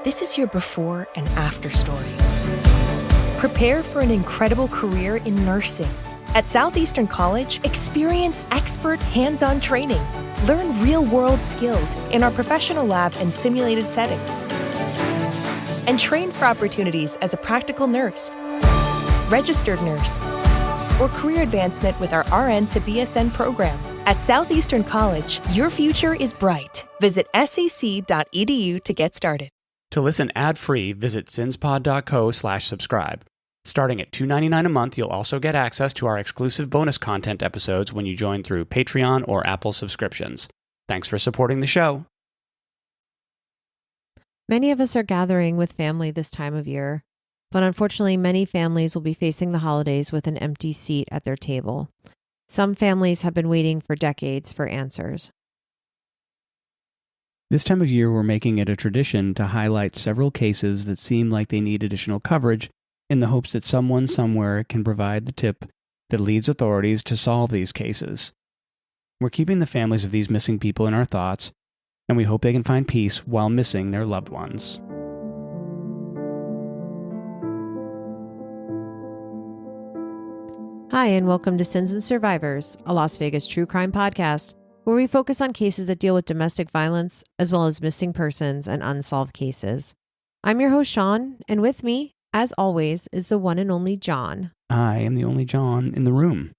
This is your before and after story. Prepare for an incredible career in nursing. At Southeastern College, experience expert hands-on training. Learn real-world skills in our professional lab and simulated settings. And train for opportunities as a practical nurse, registered nurse, or career advancement with our RN to BSN program. At Southeastern College, your future is bright. Visit sec.edu to get started. To listen ad-free, visit cinspod.co/subscribe. Starting at $2.99 a month, you'll also get access to our exclusive bonus content episodes when you join through Patreon or Apple subscriptions. Thanks for supporting the show. Many of us are gathering with family this time of year, but unfortunately, many families will be facing the holidays with an empty seat at their table. Some families have been waiting for decades for answers. This time of year, we're making it a tradition to highlight several cases that seem like they need additional coverage in the hopes that someone somewhere can provide the tip that leads authorities to solve these cases. We're keeping the families of these missing people in our thoughts, and we hope they can find peace while missing their loved ones. Hi, and welcome to Sins and Survivors, a Las Vegas true crime podcast, where we focus on cases that deal with domestic violence, as well as missing persons and unsolved cases. I'm your host, Shaun, and with me, as always, is the one and only John. I am the only John in the room.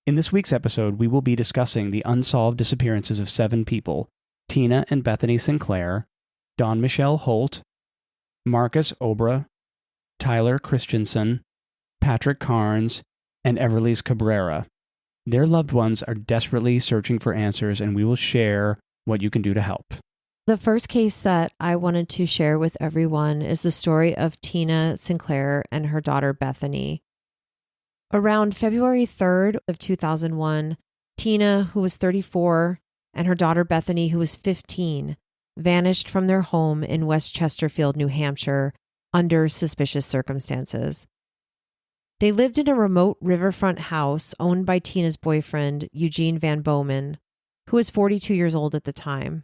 In this week's episode, we will be discussing the unsolved disappearances of 7 people: Tina and Bethany Sinclair, Dawn Michelle Holt, Marcus Oubre, Tyler Christensen, Patrick Carnes, and Everlyse Cabrera. Their loved ones are desperately searching for answers, and we will share what you can do to help. The first case that I wanted to share with everyone is the story of Tina Sinclair and her daughter Bethany. Around February 3rd of 2001, Tina, who was 34, and her daughter Bethany, who was 15, vanished from their home in West Chesterfield, New Hampshire, under suspicious circumstances. They lived in a remote riverfront house owned by Tina's boyfriend, Eugene Van Bowman, who was 42 years old at the time.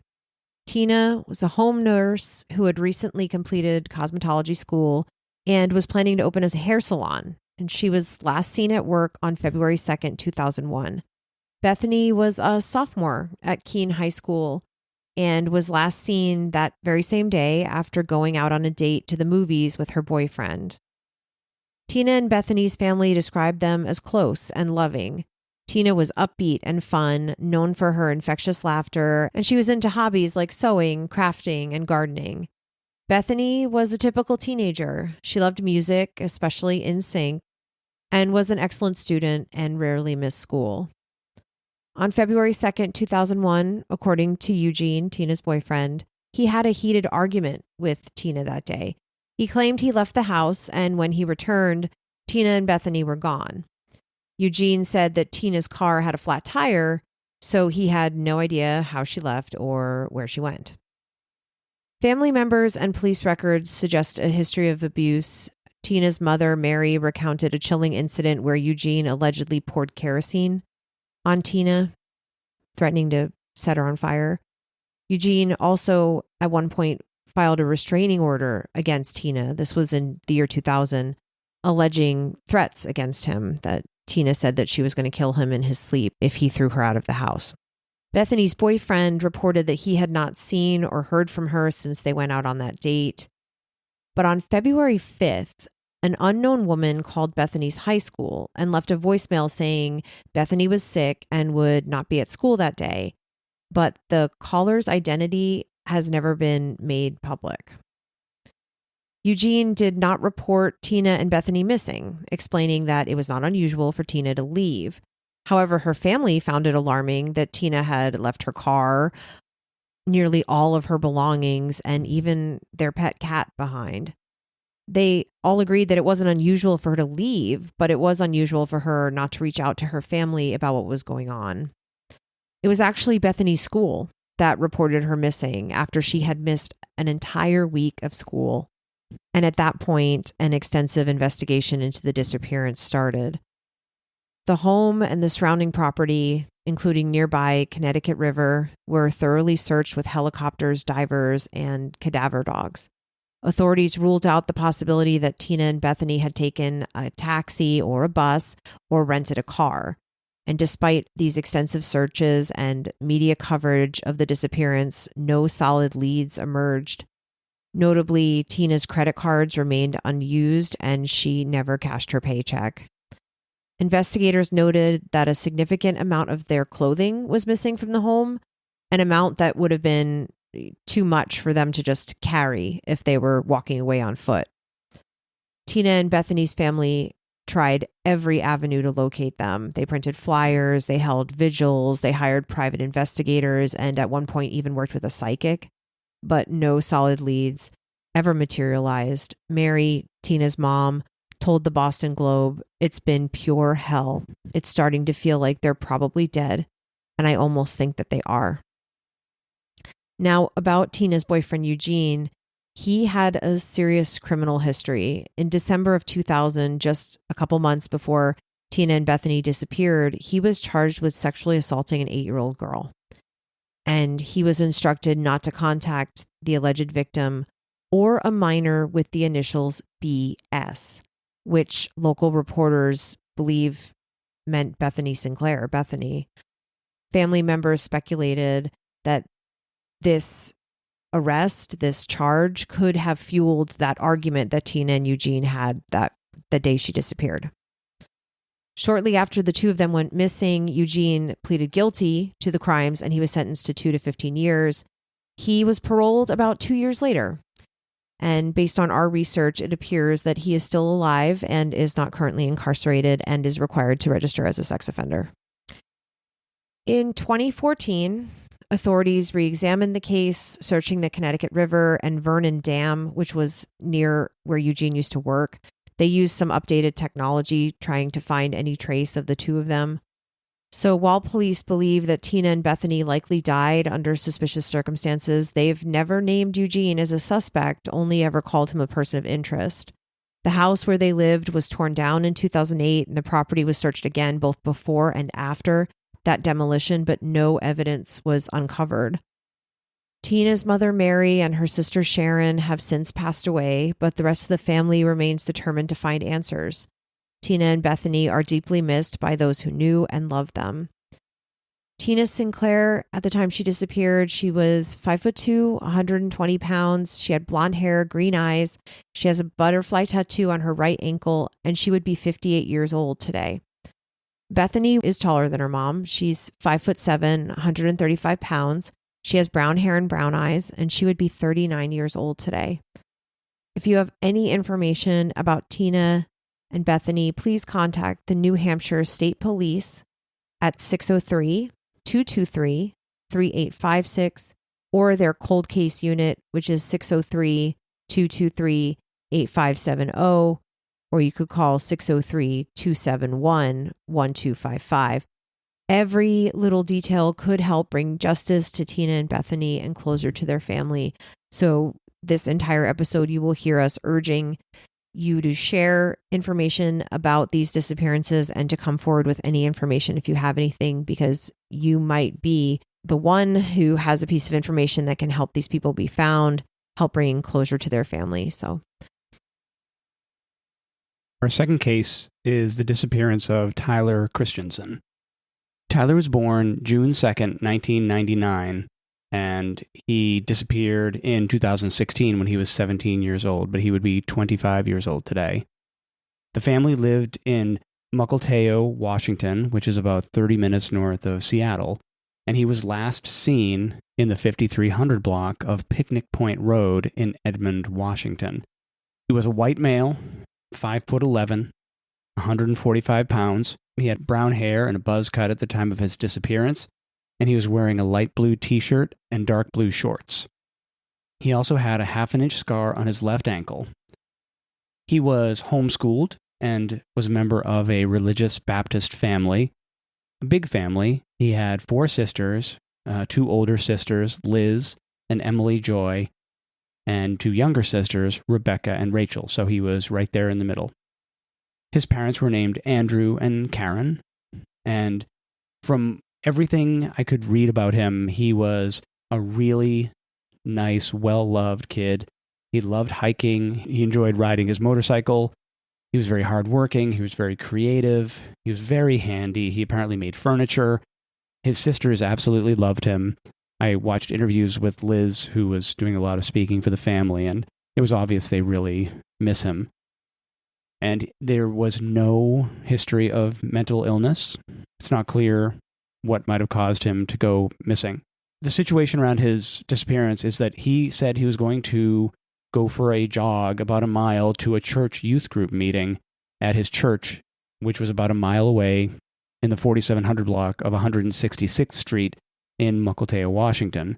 Tina was a home nurse who had recently completed cosmetology school and was planning to open a hair salon, and she was last seen at work on February 2nd, 2001. Bethany was a sophomore at Keene High School and was last seen that very same day after going out on a date to the movies with her boyfriend. Tina and Bethany's family described them as close and loving. Tina was upbeat and fun, known for her infectious laughter, and she was into hobbies like sewing, crafting, and gardening. Bethany was a typical teenager. She loved music, especially NSYNC, and was an excellent student and rarely missed school. On February 2nd, 2001, according to Eugene, Tina's boyfriend, he had a heated argument with Tina that day. He claimed he left the house, and when he returned, Tina and Bethany were gone. Eugene said that Tina's car had a flat tire, so he had no idea how she left or where she went. Family members and police records suggest a history of abuse. Tina's mother, Mary, recounted a chilling incident where Eugene allegedly poured kerosene on Tina, threatening to set her on fire. Eugene also, at one point, filed a restraining order against Tina. This was in the year 2000, alleging threats against him that Tina said that she was going to kill him in his sleep if he threw her out of the house. Bethany's boyfriend reported that he had not seen or heard from her since they went out on that date. But on February 5th, an unknown woman called Bethany's high school and left a voicemail saying Bethany was sick and would not be at school that day. But the caller's identity has never been made public. Eugene did not report Tina and Bethany missing, explaining that it was not unusual for Tina to leave. However, her family found it alarming that Tina had left her car, nearly all of her belongings, and even their pet cat behind. They all agreed that it wasn't unusual for her to leave, but it was unusual for her not to reach out to her family about what was going on. It was actually Bethany's school that reported her missing after she had missed an entire week of school. And at that point, an extensive investigation into the disappearance started. The home and the surrounding property, including nearby Connecticut River, were thoroughly searched with helicopters, divers, and cadaver dogs. Authorities ruled out the possibility that Tina and Bethany had taken a taxi or a bus or rented a car. And despite these extensive searches and media coverage of the disappearance, no solid leads emerged. Notably, Tina's credit cards remained unused and she never cashed her paycheck. Investigators noted that a significant amount of their clothing was missing from the home, an amount that would have been too much for them to just carry if they were walking away on foot. Tina and Bethany's family tried every avenue to locate them. They printed flyers, they held vigils, they hired private investigators, and at one point even worked with a psychic, but no solid leads ever materialized. Mary, Tina's mom, told the Boston Globe, "It's been pure hell. It's starting to feel like they're probably dead, and I almost think that they are." Now, about Tina's boyfriend, Eugene, he had a serious criminal history. In December of 2000, just a couple months before Tina and Bethany disappeared, he was charged with sexually assaulting an 8-year-old girl. And he was instructed not to contact the alleged victim or a minor with the initials BS, which local reporters believe meant Bethany Sinclair, Bethany. Family members speculated that this arrest, this charge, could have fueled that argument that Tina and Eugene had that the day she disappeared. Shortly after the two of them went missing, Eugene pleaded guilty to the crimes and he was sentenced to 2 to 15 years. He was paroled about 2 years later. And based on our research, it appears that he is still alive and is not currently incarcerated and is required to register as a sex offender. In 2014, authorities re-examined the case, searching the Connecticut River and Vernon Dam, which was near where Eugene used to work. They used some updated technology trying to find any trace of the two of them. So while police believe that Tina and Bethany likely died under suspicious circumstances, they've never named Eugene as a suspect, only ever called him a person of interest. The house where they lived was torn down in 2008, and the property was searched again both before and after that demolition, but no evidence was uncovered. Tina's mother, Mary, and her sister, Sharon, have since passed away, but the rest of the family remains determined to find answers. Tina and Bethany are deeply missed by those who knew and loved them. Tina Sinclair, at the time she disappeared, she was 5'2", 120 pounds. She had blonde hair, green eyes. She has a butterfly tattoo on her right ankle, and she would be 58 years old today. Bethany is taller than her mom. She's 5'7", 135 pounds. She has brown hair and brown eyes, and she would be 39 years old today. If you have any information about Tina and Bethany, please contact the New Hampshire State Police at 603-223-3856 or their cold case unit, which is 603-223-8570, or you could call 603-271-1255. Every little detail could help bring justice to Tina and Bethany and closure to their family. So this entire episode, you will hear us urging you to share information about these disappearances and to come forward with any information if you have anything, because you might be the one who has a piece of information that can help these people be found, help bring closure to their family. So our second case is the disappearance of Tyler Christensen. Tyler was born June 2nd, 1999, and he disappeared in 2016 when he was 17 years old, but he would be 25 years old today. The family lived in Mukilteo, Washington, which is about 30 minutes north of Seattle, and he was last seen in the 5300 block of Picnic Point Road in Edmond, Washington. He was a white male, 5'11", 145 pounds. He had brown hair and a buzz cut at the time of his disappearance, and he was wearing a light blue t-shirt and dark blue shorts. He also had a half-an-inch scar on his left ankle. He was homeschooled and was a member of a religious Baptist family, a big family. He had 4 sisters, 2 older sisters, Liz and Emily Joy, and 2 younger sisters, Rebecca and Rachel, so he was right there in the middle. His parents were named Andrew and Karen, And from everything I could read about him, he was a really nice, well-loved kid. He loved hiking. He enjoyed riding his motorcycle. He was very hardworking. He was very creative. He was very handy. He apparently made furniture. His sisters absolutely loved him. I watched interviews with Liz, who was doing a lot of speaking for the family, and it was obvious they really miss him. And there was no history of mental illness. It's not clear what might have caused him to go missing. The situation around his disappearance is that he said he was going to go for a jog about a mile to a church youth group meeting at his church, which was about a mile away in the 4700 block of 166th Street in Mukilteo, Washington.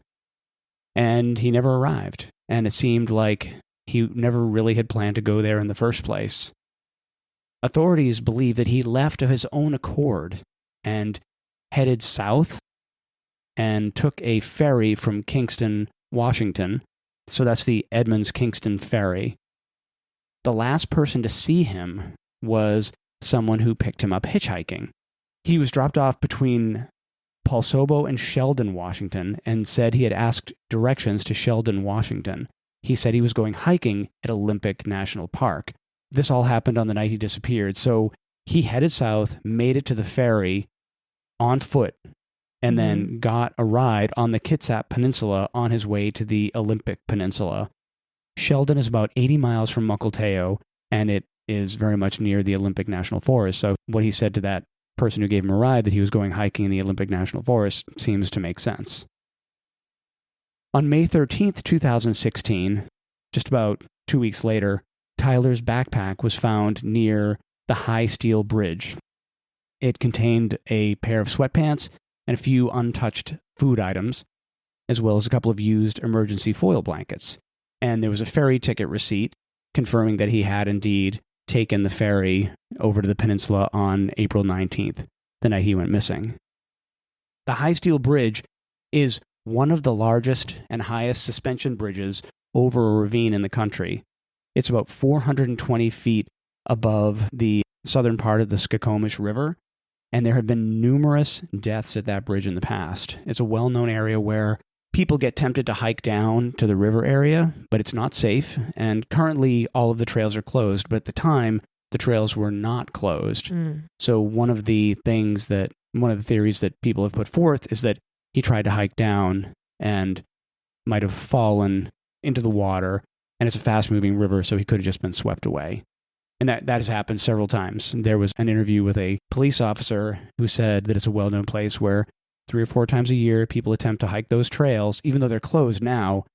And he never arrived. And it seemed like he never really had planned to go there in the first place. Authorities believe that he left of his own accord and headed south and took a ferry from Kingston, Washington. So that's the Edmonds-Kingston ferry. The last person to see him was someone who picked him up hitchhiking. He was dropped off between Pulsobo and Sheldon, Washington, and said he had asked directions to Sheldon, Washington. He said he was going hiking at Olympic National Park. This all happened on the night he disappeared, so he headed south, made it to the ferry on foot, and then got a ride on the Kitsap Peninsula on his way to the Olympic Peninsula. Sheldon is about 80 miles from Mukilteo, and it is very much near the Olympic National Forest, so what he said to that person who gave him a ride that he was going hiking in the Olympic National Forest seems to make sense. On May 13th, 2016, just about 2 weeks later, Tyler's backpack was found near the High Steel Bridge. It contained a pair of sweatpants and a few untouched food items, as well as a couple of used emergency foil blankets. And there was a ferry ticket receipt confirming that he had indeed taken the ferry over to the peninsula on April 19th, the night he went missing. The High Steel Bridge is one of the largest and highest suspension bridges over a ravine in the country. It's about 420 feet above the southern part of the Skokomish River, and there have been numerous deaths at that bridge in the past. It's a well-known area where people get tempted to hike down to the river area, but it's not safe, and currently all of the trails are closed, but at the time, the trails were not closed. So one of the theories that people have put forth is that he tried to hike down and might have fallen into the water, and it's a fast-moving river, so he could have just been swept away. And that has happened several times. There was an interview with a police officer who said that it's a well-known place where 3 or 4 times a year people attempt to hike those trails, even though they're closed now,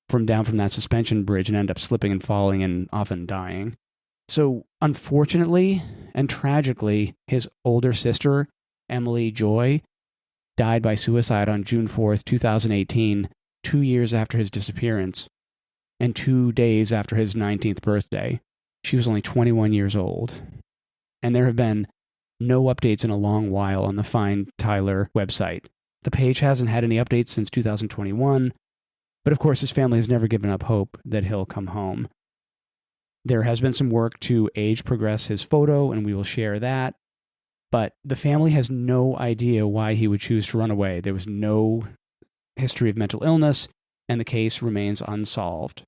from that suspension bridge and end up slipping and falling and often dying. So unfortunately and tragically, his older sister, Emily Joy, died by suicide on June 4th, 2018, 2 years after his disappearance, and 2 days after his 19th birthday. She was only 21 years old. And there have been no updates in a long while on the Find Tyler website. The page hasn't had any updates since 2021, but of course his family has never given up hope that he'll come home. There has been some work to age progress his photo, and we will share that, but the family has no idea why he would choose to run away. There was no history of mental illness, and the case remains unsolved.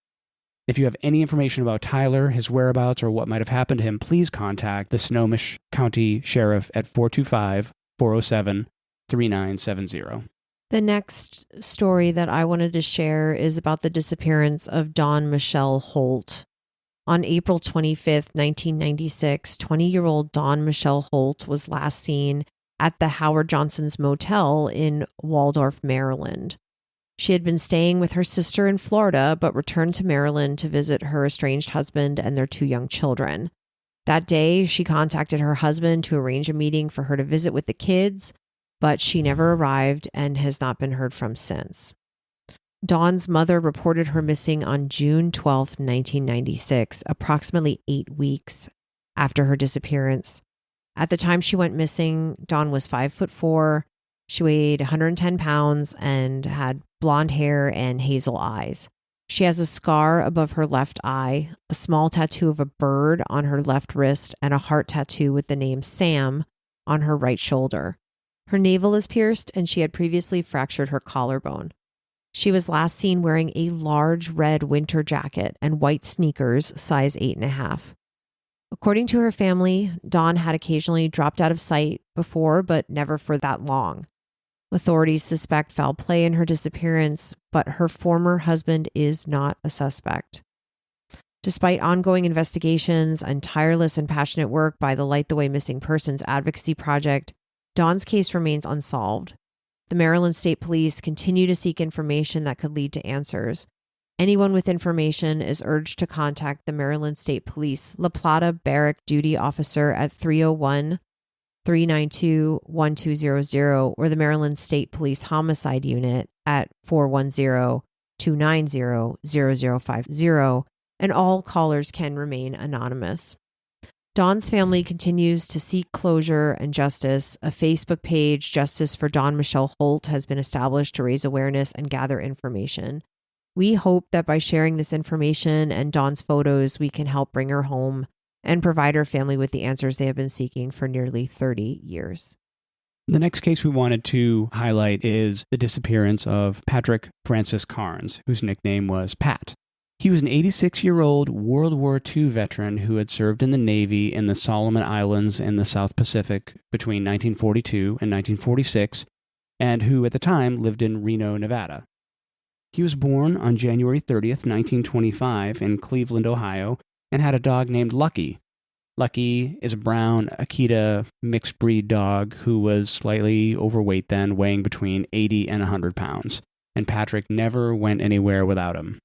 If you have any information about Tyler, his whereabouts, or what might have happened to him, please contact the Snohomish County Sheriff at 425-407-3970. The next story that I wanted to share is about the disappearance of Dawn Michelle Holt. On April 25th, 1996, 20-year-old Dawn Michelle Holt was last seen at the Howard Johnson's Motel in Waldorf, Maryland. She had been staying with her sister in Florida, but returned to Maryland to visit her estranged husband and their 2 young children. That day, she contacted her husband to arrange a meeting for her to visit with the kids, but she never arrived and has not been heard from since. Dawn's mother reported her missing on June 12, 1996, approximately 8 weeks after her disappearance. At the time she went missing, Dawn was 5'4". She weighed 110 pounds and had blonde hair and hazel eyes. She has a scar above her left eye, a small tattoo of a bird on her left wrist, and a heart tattoo with the name Sam on her right shoulder. Her navel is pierced, and she had previously fractured her collarbone. She was last seen wearing a large red winter jacket and white sneakers, size 8.5. According to her family, Dawn had occasionally dropped out of sight before, but never for that long. Authorities suspect foul play in her disappearance, but her former husband is not a suspect. Despite ongoing investigations and tireless and passionate work by the Light the Way Missing Persons Advocacy Project, Dawn's case remains unsolved. The Maryland State Police continue to seek information that could lead to answers. Anyone with information is urged to contact the Maryland State Police La Plata Barrack Duty Officer at 301-392-1200 or the Maryland State Police Homicide Unit at 410-290-0050, and all callers can remain anonymous. Dawn's family continues to seek closure and justice. A Facebook page, Justice for Dawn Michelle Holt, has been established to raise awareness and gather information. We hope that by sharing this information and Dawn's photos, we can help bring her home and provide her family with the answers they have been seeking for nearly 30 years. The next case we wanted to highlight is the disappearance of Patrick Francis Carnes, whose nickname was Pat. He was an 86-year-old World War II veteran who had served in the Navy in the Solomon Islands in the South Pacific between 1942 and 1946, and who at the time lived in Reno, Nevada. He was born on January 30th, 1925 in Cleveland, Ohio, and had a dog named Lucky. Lucky is a brown Akita mixed breed dog who was slightly overweight then, weighing between 80 and 100 pounds, and Patrick never went anywhere without him.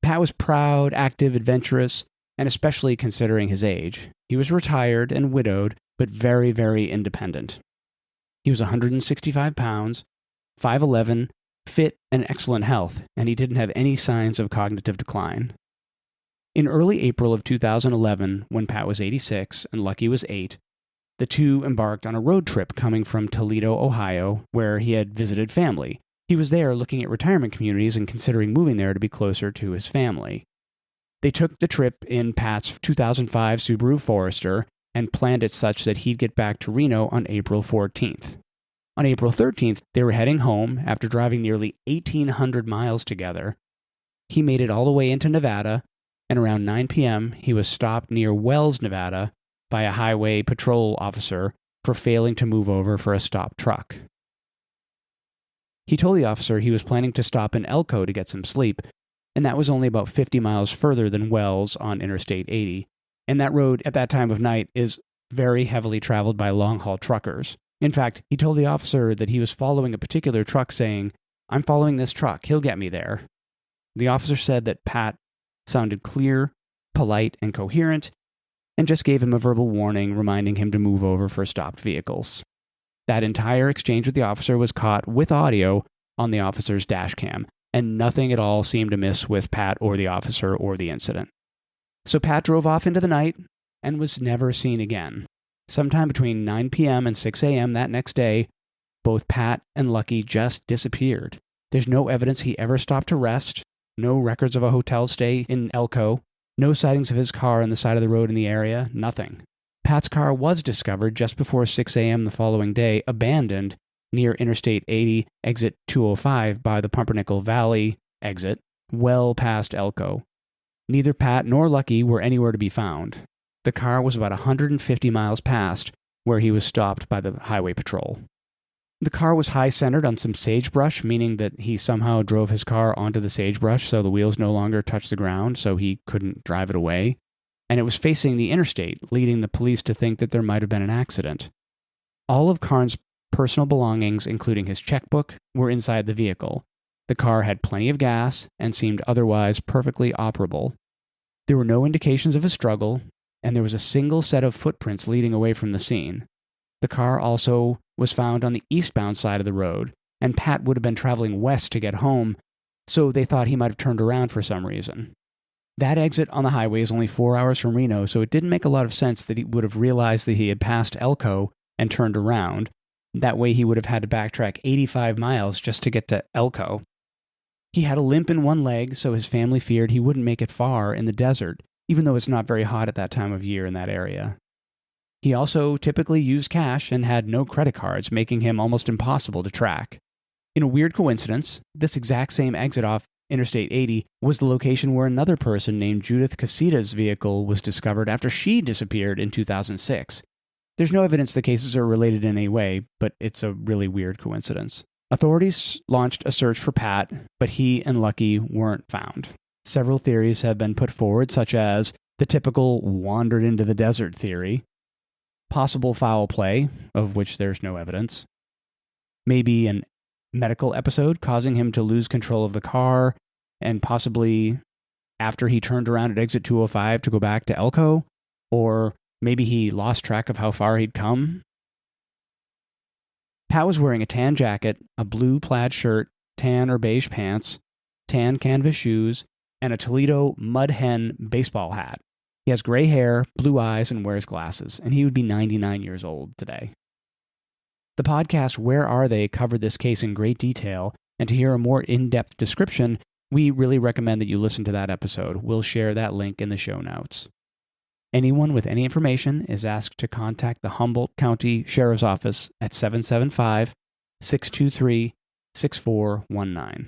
Pat was proud, active, adventurous, and especially considering his age. He was retired and widowed, but very, very independent. He was 165 pounds, 5'11", fit and excellent health, and he didn't have any signs of cognitive decline. In early April of 2011, when Pat was 86 and Lucky was 8, the two embarked on a road trip coming from Toledo, Ohio, where he had visited family. He was there looking at retirement communities and considering moving there to be closer to his family. They took the trip in Pat's 2005 Subaru Forester and planned it such that he'd get back to Reno on April 14th. On April 13th, they were heading home after driving nearly 1,800 miles together. He made it all the way into Nevada, and around 9 p.m., he was stopped near Wells, Nevada, by a highway patrol officer for failing to move over for a stopped truck. He told the officer he was planning to stop in Elko to get some sleep, and that was only about 50 miles further than Wells on Interstate 80, and that road at that time of night is very heavily traveled by long-haul truckers. In fact, he told the officer that he was following a particular truck saying, "I'm following this truck, he'll get me there." The officer said that Pat sounded clear, polite, and coherent, and just gave him a verbal warning reminding him to move over for stopped vehicles. That entire exchange with the officer was caught with audio on the officer's dash cam, and nothing at all seemed amiss with Pat or the officer or the incident. So Pat drove off into the night and was never seen again. Sometime between 9 p.m. and 6 a.m. that next day, both Pat and Lucky just disappeared. There's no evidence he ever stopped to rest, no records of a hotel stay in Elko, no sightings of his car on the side of the road in the area, nothing. Pat's car was discovered just before 6 a.m. the following day, abandoned near Interstate 80, exit 205 by the Pumpernickel Valley exit, well past Elko. Neither Pat nor Lucky were anywhere to be found. The car was about 150 miles past where he was stopped by the highway patrol. The car was high-centered on some sagebrush, meaning that he somehow drove his car onto the sagebrush so the wheels no longer touched the ground, so he couldn't drive it away. And it was facing the interstate, leading the police to think that there might have been an accident. All of Carnes' personal belongings, including his checkbook, were inside the vehicle. The car had plenty of gas and seemed otherwise perfectly operable. There were no indications of a struggle, and there was a single set of footprints leading away from the scene. The car also was found on the eastbound side of the road, and Pat would have been traveling west to get home, so they thought he might have turned around for some reason. That exit on the highway is only 4 hours from Reno, so it didn't make a lot of sense that he would have realized that he had passed Elko and turned around. That way he would have had to backtrack 85 miles just to get to Elko. He had a limp in one leg, so his family feared he wouldn't make it far in the desert, even though it's not very hot at that time of year in that area. He also typically used cash and had no credit cards, making him almost impossible to track. In a weird coincidence, this exact same exit off Interstate 80 was the location where another person named Judith Casita's vehicle was discovered after she disappeared in 2006. There's no evidence the cases are related in any way, but it's a really weird coincidence. Authorities launched a search for Pat, but he and Lucky weren't found. Several theories have been put forward, such as the typical wandered into the desert theory, possible foul play, of which there's no evidence, maybe an medical episode causing him to lose control of the car, and possibly after he turned around at exit 205 to go back to Elko, or maybe he lost track of how far he'd come. Pat was wearing a tan jacket, a blue plaid shirt, tan or beige pants, tan canvas shoes, and a Toledo Mud Hen baseball hat. He has gray hair, blue eyes, and wears glasses, and he would be 99 years old today. The podcast Where Are They covered this case in great detail, and to hear a more in-depth description, we really recommend that you listen to that episode. We'll share that link in the show notes. Anyone with any information is asked to contact the Humboldt County Sheriff's Office at 775-623-6419.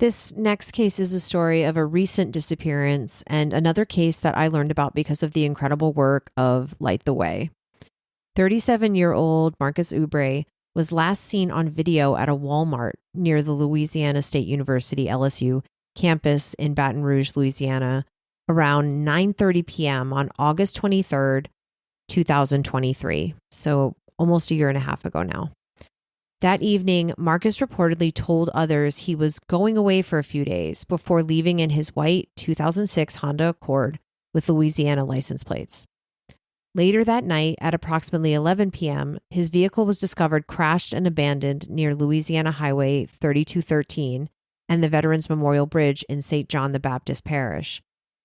This next case is a story of a recent disappearance and another case that I learned about because of the incredible work of Light the Way. 37-year-old Marcus Oubre was last seen on video at a Walmart near the Louisiana State University LSU campus in Baton Rouge, Louisiana, around 9:30 p.m. on August 23rd, 2023, so almost a year and a half ago now. That evening, Marcus reportedly told others he was going away for a few days before leaving in his white 2006 Honda Accord with Louisiana license plates. Later that night, at approximately 11 p.m., his vehicle was discovered crashed and abandoned near Louisiana Highway 3213 and the Veterans Memorial Bridge in St. John the Baptist Parish.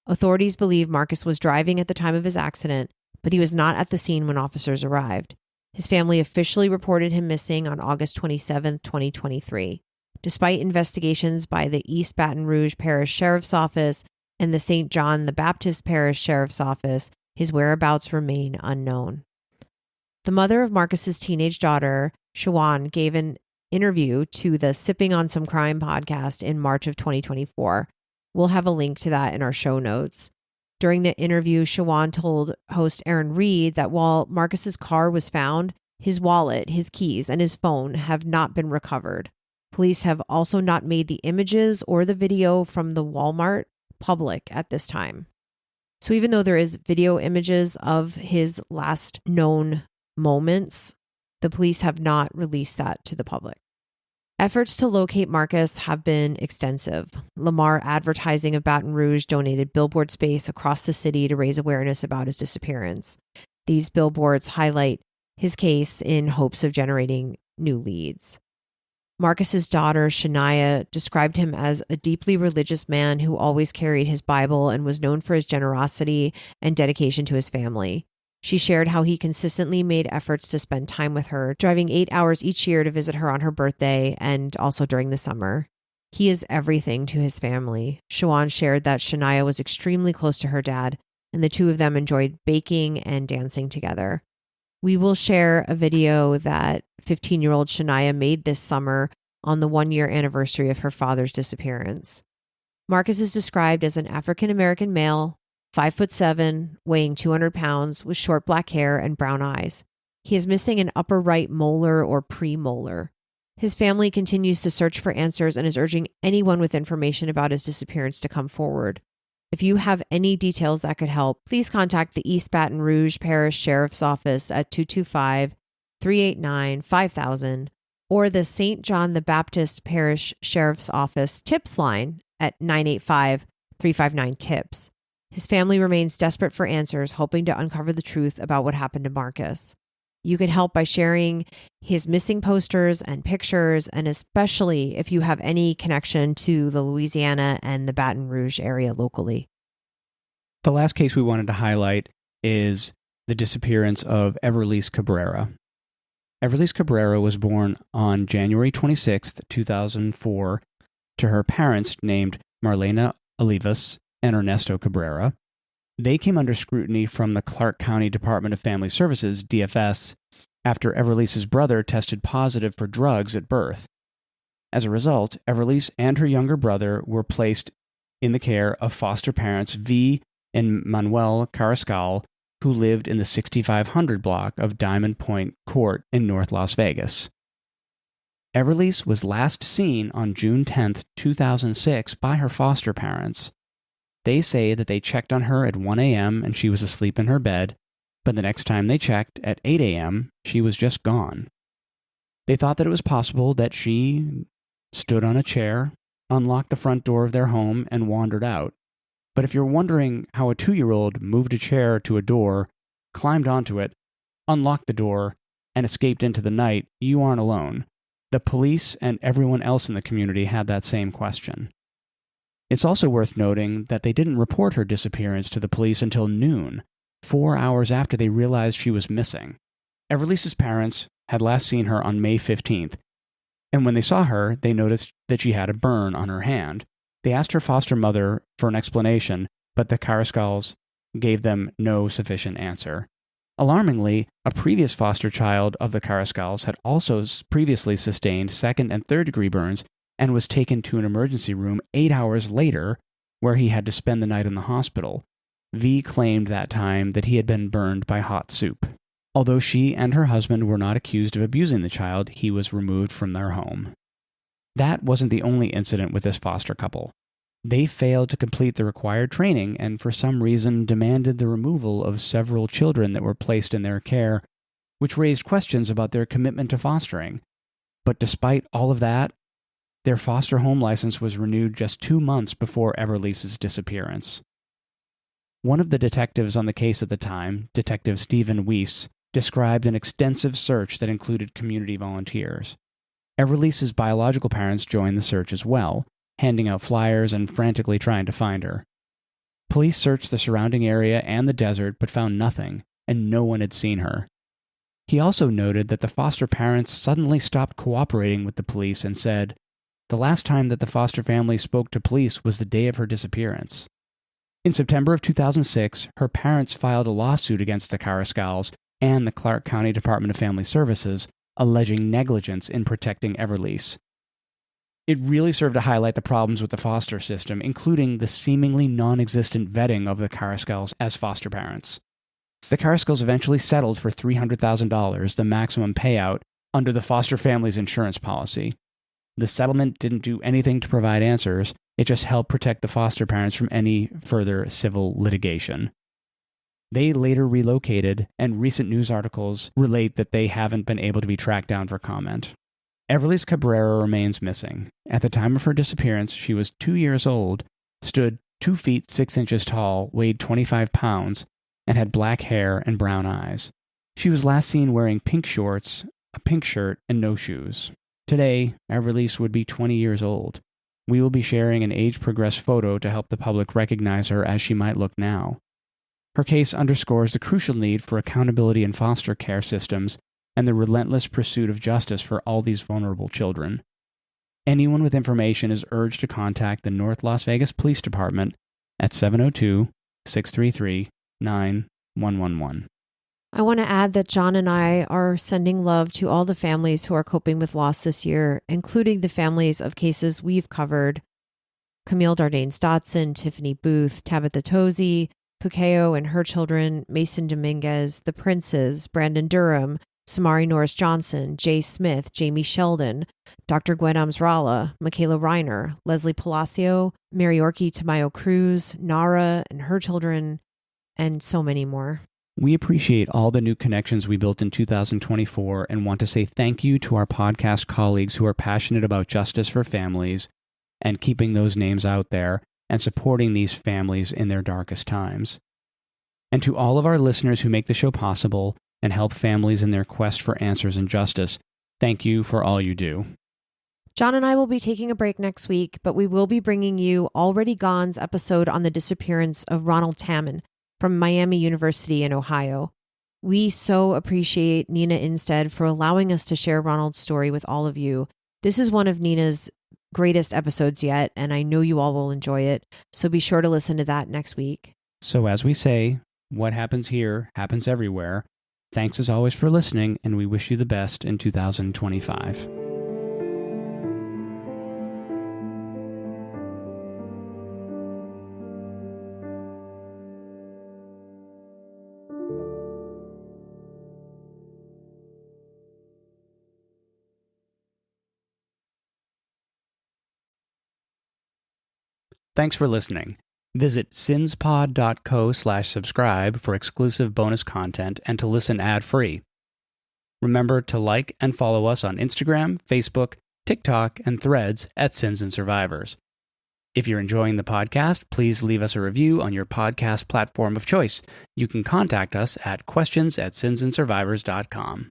Authorities believe Marcus was driving at the time of his accident, but he was not at the scene when officers arrived. His family officially reported him missing on August 27, 2023. Despite investigations by the East Baton Rouge Parish Sheriff's Office and the St. John the Baptist Parish Sheriff's Office, his whereabouts remain unknown. The mother of Marcus's teenage daughter, Shaun, gave an interview to the Sipping on Some Crime podcast in March of 2024. We'll have a link to that in our show notes. During the interview, Shaun told host Aaron Reed that while Marcus's car was found, his wallet, his keys, and his phone have not been recovered. Police have also not made the images or the video from the Walmart public at this time. So even though there is video images of his last known moments, the police have not released that to the public. Efforts to locate Marcus have been extensive. Lamar Advertising of Baton Rouge donated billboard space across the city to raise awareness about his disappearance. These billboards highlight his case in hopes of generating new leads. Marcus's daughter, Shania, described him as a deeply religious man who always carried his Bible and was known for his generosity and dedication to his family. She shared how he consistently made efforts to spend time with her, driving 8 hours each year to visit her on her birthday and also during the summer. He is everything to his family. Shaun shared that Shania was extremely close to her dad, and the two of them enjoyed baking and dancing together. We will share a video that 15-year-old Shania made this summer on the 1-year anniversary of her father's disappearance. Marcus is described as an African-American male, 5'7", weighing 200 pounds, with short black hair and brown eyes. He is missing an upper right molar or premolar. His family continues to search for answers and is urging anyone with information about his disappearance to come forward. If you have any details that could help, please contact the East Baton Rouge Parish Sheriff's Office at 225-389-5000 or the St. John the Baptist Parish Sheriff's Office tips line at 985-359-TIPS. His family remains desperate for answers, hoping to uncover the truth about what happened to Marcus. You can help by sharing his missing posters and pictures, and especially if you have any connection to the Louisiana and the Baton Rouge area locally. The last case we wanted to highlight is the disappearance of Everlyse Cabrera. Everlyse Cabrera was born on January 26, 2004, to her parents named Marlena Olivas and Ernesto Cabrera. They came under scrutiny from the Clark County Department of Family Services, DFS, after Everlyse's brother tested positive for drugs at birth. As a result, Everlyse and her younger brother were placed in the care of foster parents V and Manuel Carrascal, who lived in the 6500 block of Diamond Point Court in North Las Vegas. Everlyse was last seen on June 10, 2006 by her foster parents. They say that they checked on her at 1 a.m. and she was asleep in her bed, but the next time they checked, at 8 a.m., she was just gone. They thought that it was possible that she stood on a chair, unlocked the front door of their home, and wandered out. But if you're wondering how a 2-year-old moved a chair to a door, climbed onto it, unlocked the door, and escaped into the night, you aren't alone. The police and everyone else in the community had that same question. It's also worth noting that they didn't report her disappearance to the police until noon, 4 hours after they realized she was missing. Everlyse's parents had last seen her on May 15th, and when they saw her, they noticed that she had a burn on her hand. They asked her foster mother for an explanation, but the Carrascals gave them no sufficient answer. Alarmingly, a previous foster child of the Carrascals had also previously sustained second and third degree burns and was taken to an emergency room 8 hours later, where he had to spend the night in the hospital. V claimed that time that he had been burned by hot soup. Although she and her husband were not accused of abusing the child, he was removed from their home. That wasn't the only incident with this foster couple. They failed to complete the required training and for some reason demanded the removal of several children that were placed in their care, which raised questions about their commitment to fostering. But despite all of that, their foster home license was renewed just 2 months before Everlyse's disappearance. One of the detectives on the case at the time, Detective Stephen Weiss, described an extensive search that included community volunteers. Everlyse's biological parents joined the search as well, handing out flyers and frantically trying to find her. Police searched the surrounding area and the desert but found nothing, and no one had seen her. He also noted that the foster parents suddenly stopped cooperating with the police and said, the last time that the foster family spoke to police was the day of her disappearance. In September of 2006, her parents filed a lawsuit against the Carrascals and the Clark County Department of Family Services, alleging negligence in protecting Everlyse. It really served to highlight the problems with the foster system, including the seemingly non-existent vetting of the Carrascals as foster parents. The Carrascals eventually settled for $300,000, the maximum payout, under the foster family's insurance policy. The settlement didn't do anything to provide answers, it just helped protect the foster parents from any further civil litigation. They later relocated, and recent news articles relate that they haven't been able to be tracked down for comment. Everlyse Cabrera remains missing. At the time of her disappearance, she was 2 years old, stood 2 feet 6 inches tall, weighed 25 pounds, and had black hair and brown eyes. She was last seen wearing pink shorts, a pink shirt, and no shoes. Today, Everlyse would be 20 years old. We will be sharing an age-progressed photo to help the public recognize her as she might look now. Her case underscores the crucial need for accountability in foster care systems and the relentless pursuit of justice for all these vulnerable children. Anyone with information is urged to contact the North Las Vegas Police Department at 702-633-9111. I want to add that John and I are sending love to all the families who are coping with loss this year, including the families of cases we've covered: Camille Dardanes-Dotson, Tiffany Booth, Tabitha Tozy, Pukeo and her children, Mason Dominguez, the Princes, Brandon Durham, Samari Norris Johnson, Jay Smith, Jamie Sheldon, Dr. Gwen Amsrala, Michaela Reiner, Leslie Palacio, Mariorki Tamayo Cruz, Nara and her children, and so many more. We appreciate all the new connections we built in 2024 and want to say thank you to our podcast colleagues who are passionate about justice for families and keeping those names out there and supporting these families in their darkest times. And to all of our listeners who make the show possible and help families in their quest for answers and justice, thank you for all you do. John and I will be taking a break next week, but we will be bringing you Already Gone's episode on the disappearance of Ronald Tamman from Miami University in Ohio. We so appreciate Nina Instead for allowing us to share Ronald's story with all of you. This is one of Nina's greatest episodes yet, and I know you all will enjoy it, so be sure to listen to that next week. So as we say, what happens here happens everywhere. Thanks as always for listening, and we wish you the best in 2025. Thanks for listening. Visit sinspod.co/subscribe for exclusive bonus content and to listen ad-free. Remember to like and follow us on Instagram, Facebook, TikTok, and Threads at Sins and Survivors. If you're enjoying the podcast, please leave us a review on your podcast platform of choice. You can contact us at questions@sinsandsurvivors.com.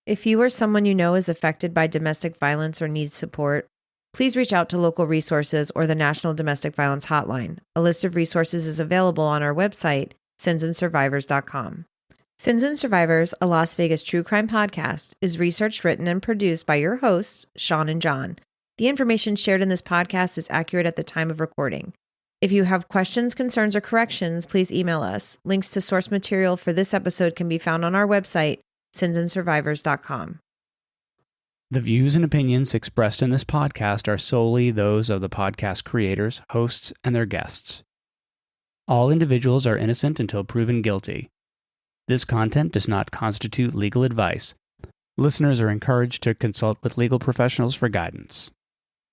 If you or someone you know is affected by domestic violence or needs support, please reach out to local resources or the National Domestic Violence Hotline. A list of resources is available on our website, sinsandsurvivors.com. Sins and Survivors, a Las Vegas true crime podcast, is researched, written, and produced by your hosts, Shaun and John. The information shared in this podcast is accurate at the time of recording. If you have questions, concerns, or corrections, please email us. Links to source material for this episode can be found on our website, sinsandsurvivors.com. The views and opinions expressed in this podcast are solely those of the podcast creators, hosts, and their guests. All individuals are innocent until proven guilty. This content does not constitute legal advice. Listeners are encouraged to consult with legal professionals for guidance.